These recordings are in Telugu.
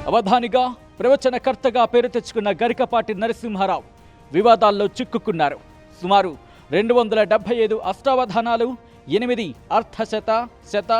అవధానిగా ప్రవచనకర్తగా పేరు తెచ్చుకున్న గరికపాటి నరసింహారావు వివాదాల్లో చిక్కుకున్నారు. సుమారు 275 అష్టావధానాలు, 8 అర్ధశత, శత,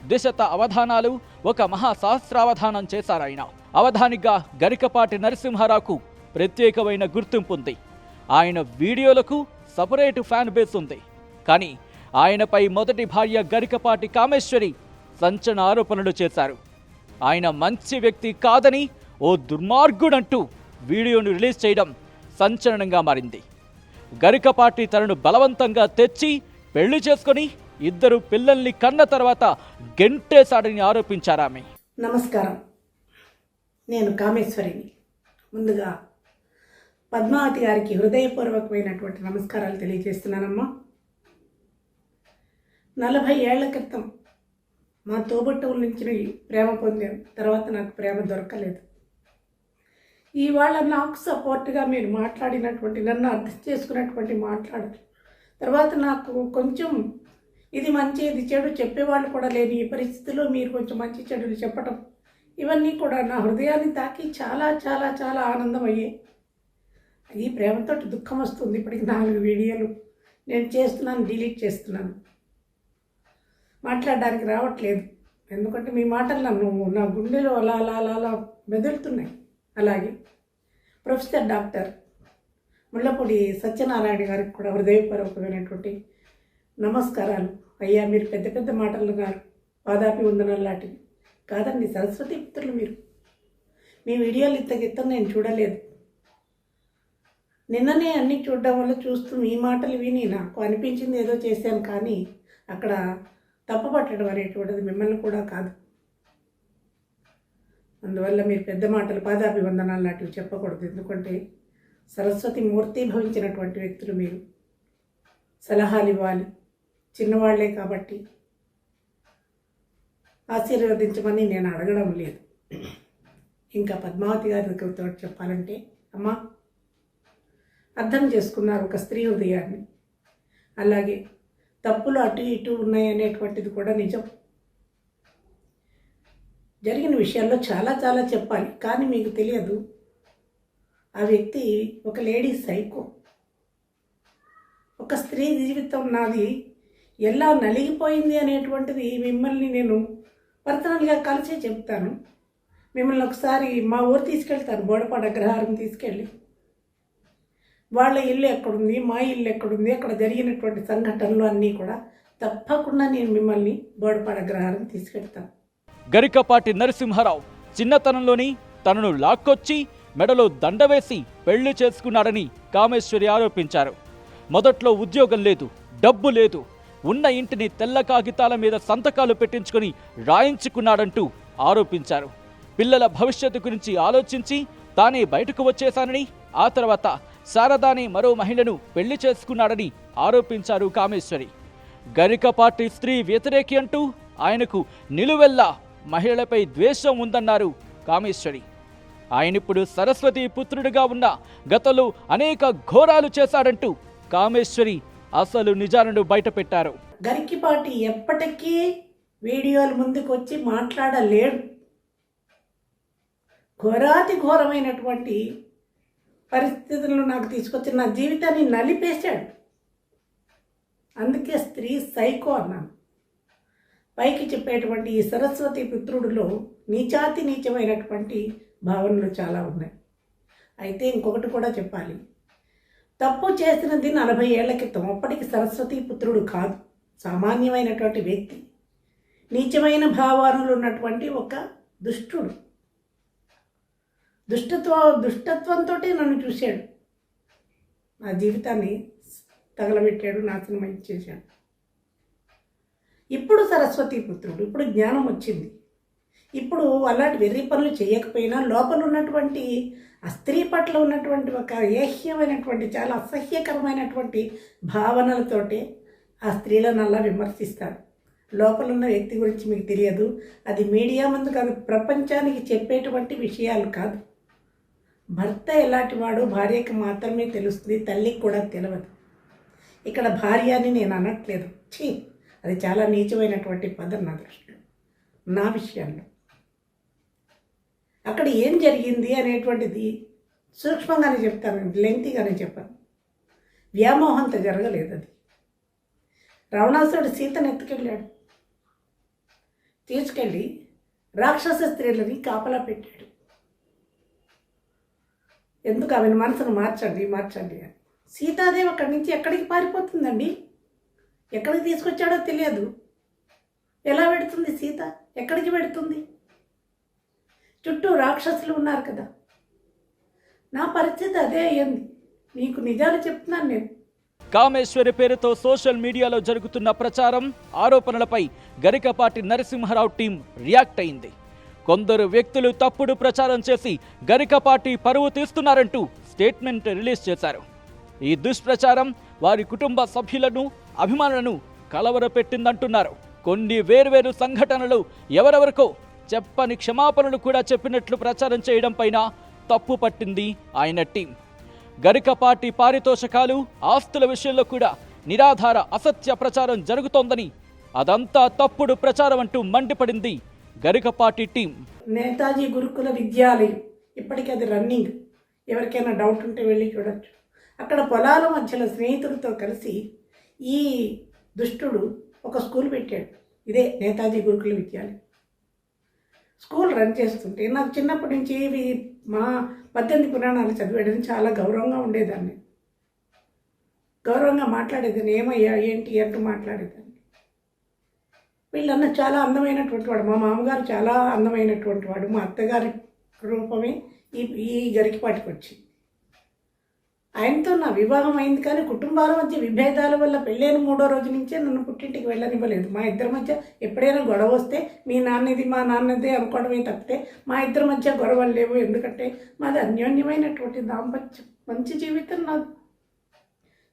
ద్విశత అవధానాలు, ఒక మహాసహస్రావధానం చేశారాయన. అవధానిగా గరికపాటి నరసింహారావుకు ప్రత్యేకమైన గుర్తింపు ఉంది. ఆయన వీడియోలకు సపరేటు ఫ్యాన్ బేస్ ఉంది. కానీ ఆయనపై మొదటి భార్య గరికపాటి కామేశ్వరి సంచలన ఆరోపణలు చేశారు. ఆయన మంచి వ్యక్తి కాదని, ఓ దుర్మార్గుడంటూ వీడియోను రిలీజ్ చేయడం సంచలనంగా మారింది. గరికపాటి తనను బలవంతంగా తెచ్చి పెళ్లి చేసుకొని 2 పిల్లల్ని కన్న తర్వాత గెంటేశాడని ఆరోపించారామె. నమస్కారం, నేను కామేశ్వరిని. ముందుగా పద్మావతి గారికి హృదయపూర్వకమైనటువంటి నమస్కారాలు తెలియజేస్తున్నానమ్మా. 40 ఏళ్ల క్రితం మా తోబుట్టువుల నుంచి ప్రేమ పొందాను. తర్వాత నాకు ప్రేమ దొరకలేదు. ఇవాళ నాకు సపోర్ట్గా మీరు మాట్లాడినటువంటి, నన్ను అర్థం చేసుకున్నటువంటి మాట్లాడారు. తర్వాత నాకు కొంచెం ఇది మంచి ఇది చెడు చెప్పేవాళ్ళు కూడా లేని ఈ పరిస్థితిలో మీరు కొంచెం మంచి చెడులు చెప్పటం, ఇవన్నీ కూడా నా హృదయాన్ని తాకి చాలా చాలా చాలా ఆనందం అయ్యాయి. ఈ ప్రేమతో దుఃఖం వస్తుంది. ఇప్పటికి 4 వీడియోలు నేను చేస్తున్నాను, డిలీట్ చేస్తున్నాను. మాట్లాడడానికి రావట్లేదు. ఎందుకంటే మీ మాటలు నా గుండెలో అలా అలా అలా అలా మెదులుతున్నాయి. అలాగే ప్రొఫెసర్ డాక్టర్ ముళ్ళపూడి సత్యనారాయణ గారికి కూడా హృదయపూర్వకమైనటువంటి నమస్కారాలు. అయ్యా, మీరు పెద్ద పెద్ద మాటలు గారు, పాదాపి వందనాలు లాంటివి కాదండి. సరస్వతి పుత్రులు మీరు. మీ వీడియోలు ఇంతకిత్తం నేను చూడలేదు. నిన్ననే అన్నీ చూడడం వల్ల చూస్తూ మీ మాటలు విని నాకు అనిపించింది ఏదో చేశాను. కానీ అక్కడ తప్పు పట్టడం అనేటువంటిది మిమ్మల్ని కూడా కాదు. అందువల్ల మీరు పెద్ద మాటలు, పాదాపి వందనాలు లాంటివి చెప్పకూడదు. ఎందుకంటే సరస్వతి మూర్తి భవించినటువంటి వ్యక్తులు మీరు. సలహాలు ఇవ్వాలి, చిన్నవాళ్లే కాబట్టి ఆశీర్వదించమని నేను అడగడం లేదు. ఇంకా పద్మావతి గారి దగ్గరతో చెప్పాలంటే, అమ్మా, అర్థం చేసుకున్నారు ఒక స్త్రీ హృదయాన్ని. అలాగే తప్పులు అటు ఇటు ఉన్నాయనేటువంటిది కూడా నిజం. జరిగిన విషయాల్లో చాలా చాలా చెప్పాలి, కానీ మీకు తెలియదు. ఆ వ్యక్తి ఒక లేడీ సైకో. ఒక స్త్రీ జీవితం నాది ఎలా నలిగిపోయింది అనేటువంటిది మిమ్మల్ని నేను పర్సనల్గా కలిసే చెప్తాను. మిమ్మల్ని ఒకసారి మా ఊరు తీసుకెళ్తాను, బోడపాడ అగ్రహారం తీసుకెళ్ళి వాళ్ళ ఇల్లు ఎక్కడుంది, మా ఇల్లు ఎక్కడుంది, అక్కడ జరిగినటువంటి సంఘటనలు అన్నీ కూడా తప్పకుండా నేను మిమ్మల్ని బోడపాడ అగ్రహారం తీసుకెళ్తాను. గరికపాటి నరసింహారావు చిన్నతనంలోని తనను లాక్కొచ్చి మెడలో దండవేసి పెళ్లి చేసుకున్నాడని కామేశ్వరి ఆరోపించారు. మొదట్లో ఉద్యోగం లేదు, డబ్బు లేదు, ఉన్న ఇంటిని తెల్ల కాగితాల మీద సంతకాలు పెట్టించుకొని రాయించుకున్నాడంటూ ఆరోపించారు. పిల్లల భవిష్యత్తు గురించి ఆలోచించి తానే బయటకు వచ్చేశానని, ఆ తర్వాత శారదాని మరో మహిళను పెళ్లి చేసుకున్నాడని ఆరోపించారు కామేశ్వరి. గరికపాటి స్త్రీ వ్యతిరేకి అంటూ ఆయనకు నిలువెల్లా మహిళలపై ద్వేషం ఉందన్నారు కామేశ్వరి. ఆయనిప్పుడు సరస్వతి పుత్రుడిగా ఉన్న గతంలో అనేక ఘోరాలు చేశాడంటూ కామేశ్వరి అసలు నిజాలను బయటపెట్టారు. గరికపాటి ఎప్పటికీ వీడియోల ముందుకు వచ్చి మాట్లాడలేడు. ఘోరాతి ఘోరమైనటువంటి పరిస్థితులను నాకు తీసుకొచ్చి నా జీవితాన్ని నలిపేశాడు. అందుకే స్త్రీ సైకో అన్నాను. పైకి చెప్పేటువంటి ఈ సరస్వతి పుత్రుడిలో నీచాతి నీచమైనటువంటి భావనలు చాలా ఉన్నాయి. అయితే ఇంకొకటి కూడా చెప్పాలి. తప్పు చేసినది 40 ఏళ్ల క్రితం. అప్పటికి సరస్వతి పుత్రుడు కాదు, సామాన్యమైనటువంటి వ్యక్తి, నీచమైన భావనలు ఉన్నటువంటి ఒక దుష్టుడు. దుష్టత్వంతో నన్ను చూశాడు, నా జీవితాన్ని తగలబెట్టాడు, నాశనం చేశాడు. ఇప్పుడు సరస్వతి పుత్రుడు, ఇప్పుడు జ్ఞానం వచ్చింది. ఇప్పుడు అలాంటి వెర్రి పనులు చేయకపోయినా లోపల ఉన్నటువంటి ఆ స్త్రీ పట్ల ఉన్నటువంటి ఒక ఏహ్యమైనటువంటి చాలా అసహ్యకరమైనటువంటి భావనలతోటే ఆ స్త్రీలను అలా విమర్శిస్తాడు. లోపల ఉన్న వ్యక్తి గురించి మీకు తెలియదు. అది మీడియా ముందు కాదు, ప్రపంచానికి చెప్పేటువంటి విషయాలు కాదు. భర్త ఎలాంటి వాడో భార్యకి మాత్రమే తెలుస్తుంది, తల్లికి కూడా తెలియదు. ఇక్కడ భార్య అని నేను అనట్లేదు, అది చాలా నీచమైనటువంటి పదం నా దృష్టిలో, నా విషయంలో. అక్కడ ఏం జరిగింది అనేటువంటిది సూక్ష్మంగానే చెప్తాను, లెంగ్తీగానే చెప్పాను. వ్యామోహంతో జరగలేదు అది. రావణాసురుడు సీతను ఎత్తుకెళ్ళాడు, తీసుకెళ్ళి రాక్షస స్త్రీలని కాపలా పెట్టాడు. ఎందుకు ఆమెను మనసును మార్చండి మార్చండి అని. సీతాదేవి అక్కడి నుంచి ఎక్కడికి పారిపోతుందండి? ఎక్కడికి తీసుకొచ్చాడో తెలియదు. ఎలా పెడుతుంది సీత? ఎక్కడికి పెడుతుంది? చుట్టూ రాక్షసులు ఉన్నారు కదా. నా పరిస్థితి అదే అయ్యింది. నీకు నిజాలు చెప్తున్నాను నేను. కామేశ్వరి పేరుతో సోషల్ మీడియాలో జరుగుతున్న ప్రచారం, ఆరోపణలపై గరికపాటి నరసింహారావు టీం రియాక్ట్ అయింది. కొందరు వ్యక్తులు తప్పుడు ప్రచారం చేసి గరికపాటి పరువు తీస్తున్నారంటూ స్టేట్మెంట్ రిలీజ్ చేశారు. ఈ దుష్ప్రచారం వారి కుటుంబ సభ్యులను, అభిమానులను కలవరపెట్టిందంటున్నారు. కొన్ని వేర్వేరు సంఘటనలు ఎవరెవరికో చెప్పని క్షమాపణలు కూడా చెప్పినట్లు ప్రచారం చేయడం పైన తప్పు పట్టింది ఆయన టీం. గరికపాటి పారితోషకాలు, ఆస్తుల విషయంలో కూడా నిరాధార అసత్య ప్రచారం జరుగుతోందని, అదంతా తప్పుడు ప్రచారం అంటూ మండిపడింది గరికపాటి టీం. నేతాజీ గురుకుల విద్యాలయం ఇప్పటికీ అది రన్నింగ్. ఎవరికైనా డౌట్ ఉంటే వెళ్ళి చూడొచ్చు. అక్కడ పొలాల మధ్యలో స్నేహితులతో కలిసి ఈ దుష్టుడు ఒక స్కూల్ పెట్టాడు. ఇదే నేతాజీ గురుకుల విద్యాలయం. స్కూల్ రన్ చేస్తుంటే నాకు చిన్నప్పటి నుంచి ఇవి మా 18 పురాణాలు చదివేయడం చాలా గౌరవంగా ఉండేదాన్ని. గౌరవంగా మాట్లాడేదాన్ని. ఏమయ్యా ఏంటి అంటూ మాట్లాడేదాన్ని. వీళ్ళన్న చాలా అందమైనటువంటి వాడు. మా మామగారు చాలా అందమైనటువంటి వాడు. మా అత్తగారి రూపమే ఈ గరికపాటికి వచ్చింది. ఆయనతో నా వివాహం అయింది, కానీ కుటుంబాల మధ్య విభేదాల వల్ల పెళ్ళైన 3వ రోజు నుంచే నన్ను పుట్టింటికి వెళ్ళనివ్వలేదు. మా ఇద్దరి మధ్య ఎప్పుడైనా గొడవ వస్తే మీ నాన్నది మా నాన్నదే అనుకోవడమే తప్పితే మా ఇద్దరి మధ్య గొడవలు లేవు. ఎందుకంటే మాది అన్యోన్యమైనటువంటి దాంపత్యం, మంచి జీవితం. నాకు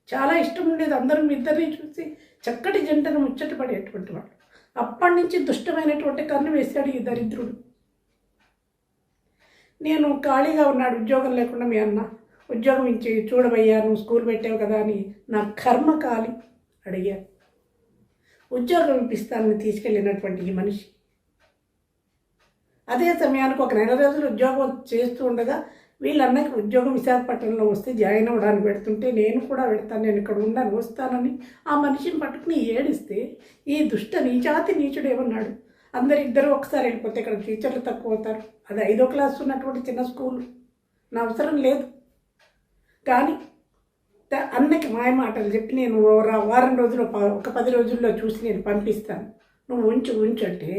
చాలా ఇష్టం ఉండేది. అందరూ మీ ఇద్దరిని చూసి చక్కటి జంటను ముచ్చట పడేటువంటి వాడు. అప్పటి నుంచి దుష్టమైనటువంటి కన్ను వేశాడు ఈ దరిద్రుడు. నేను ఖాళీగా ఉన్నాడు, ఉద్యోగం లేకుండా మీ అన్న ఉద్యోగం ఇచ్చి చూడబయ్యా, నువ్వు స్కూల్ పెట్టావు కదా అని నా కర్మ కాలి అడిగాను. ఉద్యోగం ఇప్పిస్తానని తీసుకెళ్ళినటువంటి ఈ మనిషి అదే సమయానికి ఒక 4 రోజులు ఉద్యోగం చేస్తూ ఉండగా వీళ్ళన్నకి ఉద్యోగం విశాఖపట్నంలో వస్తే జాయిన్ అవ్వడానికి పెడుతుంటే నేను కూడా పెడతాను, నేను ఇక్కడ ఉండను, వస్తానని ఆ మనిషిని పట్టుకుని ఏడిస్తే ఈ దుష్ట నీచాతి నీచుడు ఏమన్నాడు, ఇద్దరు ఒకసారి వెళ్ళిపోతే ఇక్కడ టీచర్లు తక్కువ అవుతారు, అది 5వ క్లాస్ ఉన్నటువంటి చిన్న స్కూల్, నా అవసరం లేదు. కానీ అన్నకి మాయ మాటలు చెప్పి నేను వారం రోజులు ఒక 10 రోజుల్లో చూసి నేను పంపిస్తాను, నువ్వు ఉంచు అంటే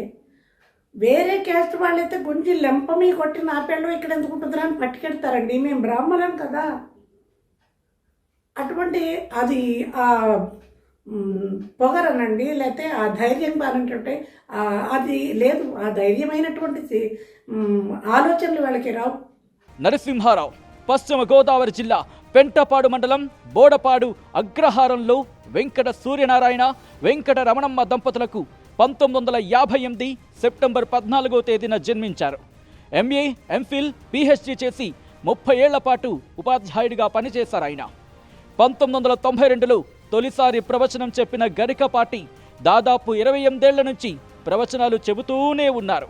వేరే క్యాస్ట్ వాళ్ళైతే గుంజి లెంపమీ కొట్టి నా పెళ్ళం ఇక్కడ ఎందుకు ఉంటుందిరా అని పట్టుకెడతారండి. మేము బ్రాహ్మణం కదా. అటువంటి అది ఆ పొగరనండి, లేకపోతే ఆ ధైర్యం కానంటే అది లేదు. ఆ ధైర్యమైనటువంటి ఆలోచనలు వాళ్ళకి రావు. నరసింహారావు పశ్చిమ గోదావరి జిల్లా పెంటపాడు మండలం బోడపాడు అగ్రహారంలో వెంకట సూర్యనారాయణ, వెంకట రమణమ్మ దంపతులకు 1958 సెప్టెంబర్ 14వ తేదీన జన్మించారు. ఎంఏ, ఎంఫిల్, పిహెచ్డి చేసి 30 ఏళ్ల పాటు ఉపాధ్యాయుడిగా పనిచేశారు ఆయన. 1992లో తొలిసారి ప్రవచనం చెప్పిన గరికపాటి దాదాపు 28 ఏళ్ల నుంచి ప్రవచనాలు చెబుతూనే ఉన్నారు.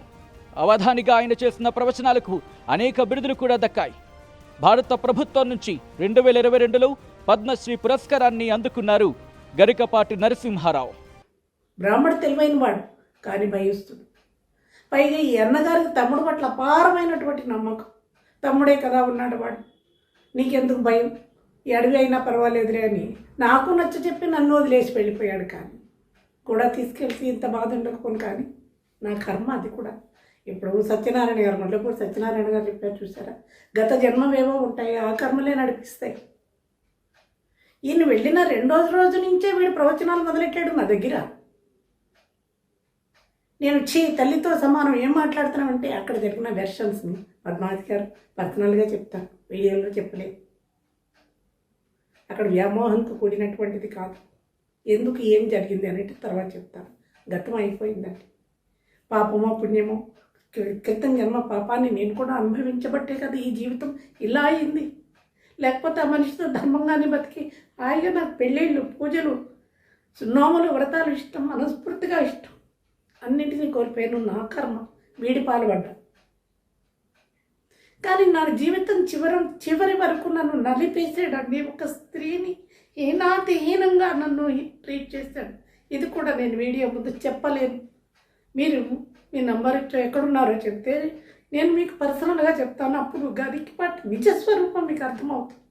అవధానిగా ఆయన చేసిన ప్రవచనాలకు అనేక బిరుదులు కూడా దక్కాయి. భారత ప్రభుత్వం నుంచి 2022లో పద్మశ్రీ పురస్కారాన్ని అందుకున్నారు గరికపాటి నరసింహారావు. బ్రాహ్మడు తెలివైన వాడు, కానీ భయస్తుడు. పైగా ఈ అన్నగారికి తమ్ముడు పట్ల అపారమైనటువంటి నమ్మకం. తమ్ముడే కదా ఉన్నాడు వాడు, నీకెందుకు భయం, ఈ అడవి అయినా పర్వాలేదులే అని నాకు నచ్చ చెప్పి నన్ను వదిలేసి వెళ్ళిపోయాడు. కానీ కూడా తీసుకెళ్ళి ఇంత బాధ ఉండకపోను. కానీ నా కర్మ అది కూడా. ఇప్పుడు సత్యనారాయణ గారు, మొదలపూడి సత్యనారాయణ గారు చెప్పారు చూసారా, గత జన్మవేవో ఉంటాయి, ఆ కర్మలే నడిపిస్తాయి. ఈయన వెళ్ళిన 2వ రోజు నుంచే వీడు ప్రవచనాలు మొదలెట్టాడు నా దగ్గర. నేను తల్లితో సమానం ఏం మాట్లాడుతున్నామంటే అక్కడ జరిగిన వెర్షన్స్ని పద్మావతి గారు పర్సనల్గా చెప్తాను, వీడియోలో చెప్పలేదు. అక్కడ వ్యామోహంతో కూడినటువంటిది కాదు. ఎందుకు ఏం జరిగింది అనేది తర్వాత చెప్తాను. గతం అయిపోయిందండి. పాపమో పుణ్యమో, క్రితం జన్మ పాపాన్ని నేను కూడా అనుభవించబట్టే కదా ఈ జీవితం ఇలా అయింది. లేకపోతే ఆ మనిషితో ధర్మంగానే బతికి హాయిగా నాకు పెళ్ళిళ్ళు, పూజలు, నోములు, వ్రతాలు ఇష్టం, మనస్ఫూర్తిగా ఇష్టం. అన్నింటినీ కోల్పోయాను. నా కర్మ, వీడి పాల్పడ్డా. కానీ నా జీవితం చివరి వరకు నన్ను నలిపేసాడండి. ఒక స్త్రీని హీనంగా నన్ను ట్రీట్ చేశాడు. ఇది కూడా నేను వీడియో ముందు చెప్పలేను. మీరు మీ నంబర్ ఎక్కడున్నారో చెప్తే నేను మీకు పర్సనల్గా చెప్తాను. అప్పుడు గరికపాటి నిజస్వరూపం మీకు అర్థమవుతుంది.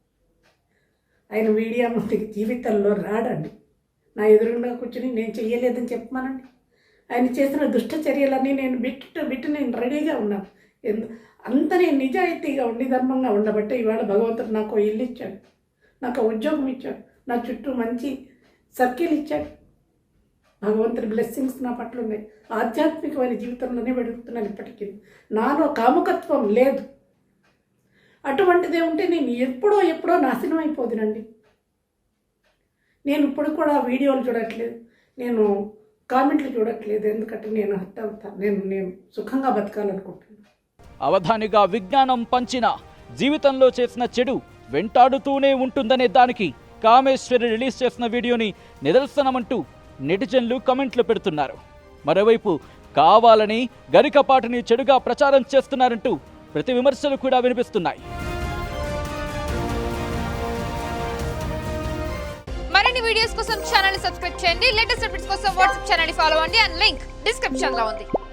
ఆయన వీడియో ముందుకి జీవితంలో రాడండి. నా ఎదురుగా కూర్చొని నేను చెయ్యలేదని చెప్పమానండి. ఆయన చేసిన దుష్ట చర్యలన్నీ నేను బిట్టు నేను రెడీగా ఉన్నాను. అంత నేను నిజాయితీగా ఉండి ధర్మంగా ఉండబట్టే ఇవాళ భగవంతుడు నాకు ఇల్లు ఇచ్చాడు, నాకు ఉద్యోగం ఇచ్చాడు, నా చుట్టూ మంచి సర్కిల్ ఇచ్చాడు. భగవంతుడి బ్లెస్సింగ్స్ నా పట్ల ఉన్నాయి. ఆధ్యాత్మికమైన జీవితంలోనే వెడుగుతున్నాను. ఇప్పటికీ నాలో కాముకత్వం లేదు. అటువంటిదే ఉంటే నేను ఎప్పుడో నాశనం అయిపోదునండి. నేను ఇప్పుడు కూడా వీడియోలు చూడట్లేదు, నేను కామెంట్లు చూడట్లేదు. ఎందుకంటే నేను హర్ట్ అవుతాను. నేను సుఖంగా బతకాలనుకుంటున్నాను. అవధానిగా విజ్ఞానం పంచిన జీవితంలో చేసిన చెడు వెంటాడుతూనే ఉంటుందనే దానికి కామేశ్వరి రిలీజ్ చేసిన వీడియోని నిదర్శనమంటూ నెటిజన్లు కమెంట్లు పెడుతున్నారు. మరోవైపు కావాలని గరికపాటిని చెడుగా ప్రచారం చేస్తున్నారంటూ ప్రతి విమర్శలు కూడా వినిపిస్తున్నాయి. మరిన్ని వీడియోస్ కోసం ఛానల్ ని సబ్స్క్రైబ్ చేయండి. లేటెస్ట్ అప్డేట్స్ కోసం వాట్సాప్ ఛానల్ ని ఫాలో అవ్వండి. అండ్ లింక్ డిస్క్రిప్షన్ లో ఉంది.